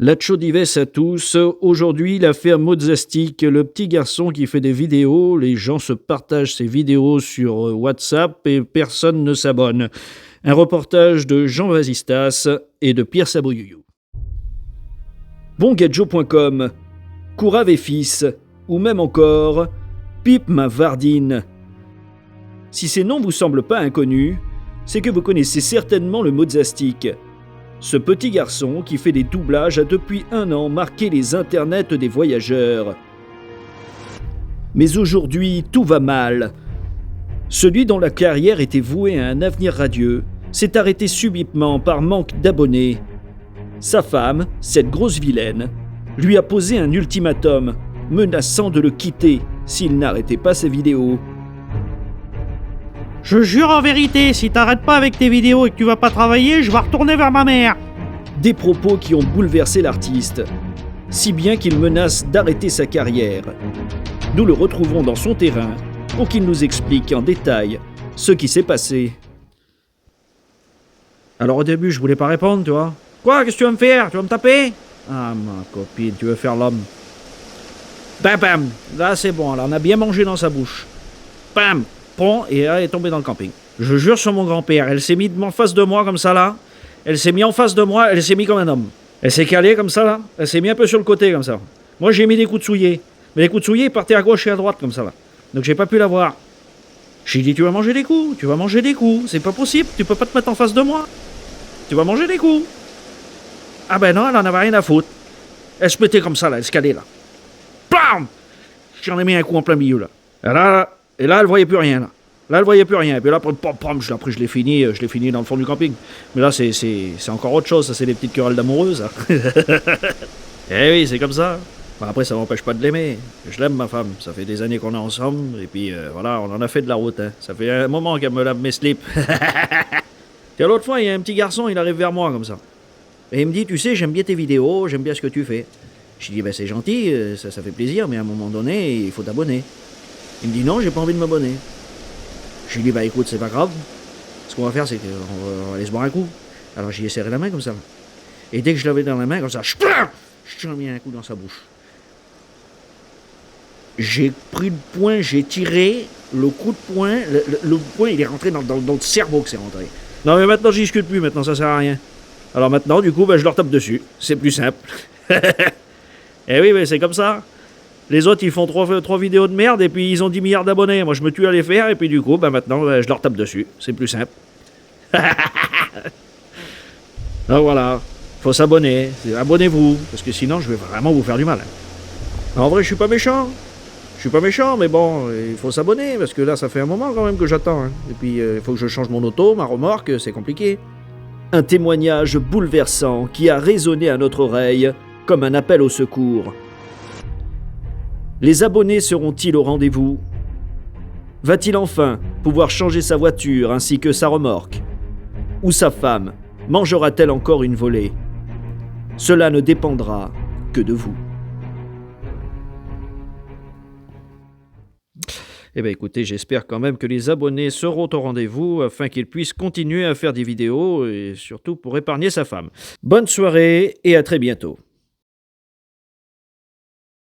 La Tchaudives à tous. Aujourd'hui, l'affaire Modzastic, le petit garçon qui fait des vidéos. Les gens se partagent ces vidéos sur WhatsApp et personne ne s'abonne. Un reportage de Jean Vasistas et de Pierre Sabouyouyou. Bongadjo.com, Kourav et fils, ou même encore Pipe ma Vardine. Si ces noms vous semblent pas inconnus, c'est que vous connaissez certainement le Modzastic. Ce petit garçon qui fait des doublages a depuis 1 an marqué les internets des voyageurs. Mais aujourd'hui, tout va mal. Celui dont la carrière était vouée à un avenir radieux s'est arrêté subitement par manque d'abonnés. Sa femme, cette grosse vilaine, lui a posé un ultimatum, menaçant de le quitter s'il n'arrêtait pas ses vidéos. Je jure en vérité, si t'arrêtes pas avec tes vidéos et que tu vas pas travailler, je vais retourner vers ma mère. Des propos qui ont bouleversé l'artiste, si bien qu'il menace d'arrêter sa carrière. Nous le retrouvons dans son terrain pour qu'il nous explique en détail ce qui s'est passé. Alors au début, je voulais pas répondre, tu vois. Quoi, qu'est-ce que tu vas me faire? Tu vas me taper? Ah, ma copine, tu veux faire l'homme. Bam, bam. Là, c'est bon, là, on a bien mangé dans sa bouche. Bam. Prend et elle est tombée dans le camping. Je jure sur mon grand-père, elle s'est mise en face de moi comme ça là. Elle s'est mise en face de moi, elle s'est mise comme un homme. Elle s'est calée comme ça là. Elle s'est mise un peu sur le côté comme ça. Moi j'ai mis des coups de soulier. Mais les coups de soulier partaient à gauche et à droite comme ça là. Donc j'ai pas pu la voir. J'ai dit tu vas manger des coups, tu vas manger des coups. C'est pas possible, tu peux pas te mettre en face de moi. Tu vas manger des coups. Ah ben non, elle en avait rien à foutre. Elle se mettait comme ça là, elle se calait là. Blam! J'en ai mis un coup en plein milieu là. Et là, elle voyait plus rien. Là, elle voyait plus rien. Et puis là, après, je l'ai fini dans le fond du camping. Mais là, c'est encore autre chose. Ça, c'est des petites querelles d'amoureuses. Eh oui, c'est comme ça. Enfin, après, ça m'empêche pas de l'aimer. Je l'aime, ma femme. Ça fait des années qu'on est ensemble. Et puis, voilà, on en a fait de la route. Hein. Ça fait un moment qu'elle me lave mes slips. Tiens, l'autre fois, il y a un petit garçon, il arrive vers moi comme ça. Et il me dit, tu sais, j'aime bien tes vidéos, j'aime bien ce que tu fais. Je dis, ben c'est gentil, ça fait plaisir, mais à un moment donné, il faut t'abonner. Il me dit non, j'ai pas envie de m'abonner. Je lui dis bah écoute, c'est pas grave. Ce qu'on va faire, c'est qu'on va aller se boire un coup. Alors j'y ai serré la main comme ça. Et dès que je l'avais dans la main, comme ça, je lui ai mis un coup dans sa bouche. J'ai pris le poing, j'ai tiré, le coup de poing, le poing il est rentré dans le cerveau que c'est rentré. Non mais maintenant j'y discute plus, maintenant ça sert à rien. Alors maintenant du coup je leur tape dessus, c'est plus simple. Eh oui mais c'est comme ça. Les autres, ils font 3 vidéos de merde et puis ils ont 10 milliards d'abonnés. Moi, je me tue à les faire et puis du coup, maintenant, je leur tape dessus. C'est plus simple. Donc voilà, faut s'abonner. Abonnez-vous, parce que sinon, je vais vraiment vous faire du mal. En vrai, je suis pas méchant. Mais bon, il faut s'abonner parce que là, ça fait un moment quand même que j'attends. Hein. Et puis, il faut que je change mon auto, ma remorque, c'est compliqué. Un témoignage bouleversant qui a résonné à notre oreille comme un appel au secours. Les abonnés seront-ils au rendez-vous? Va-t-il enfin pouvoir changer sa voiture ainsi que sa remorque? Ou sa femme mangera-t-elle encore une volée? Cela ne dépendra que de vous. Eh bien écoutez, j'espère quand même que les abonnés seront au rendez-vous afin qu'ils puissent continuer à faire des vidéos et surtout pour épargner sa femme. Bonne soirée et à très bientôt.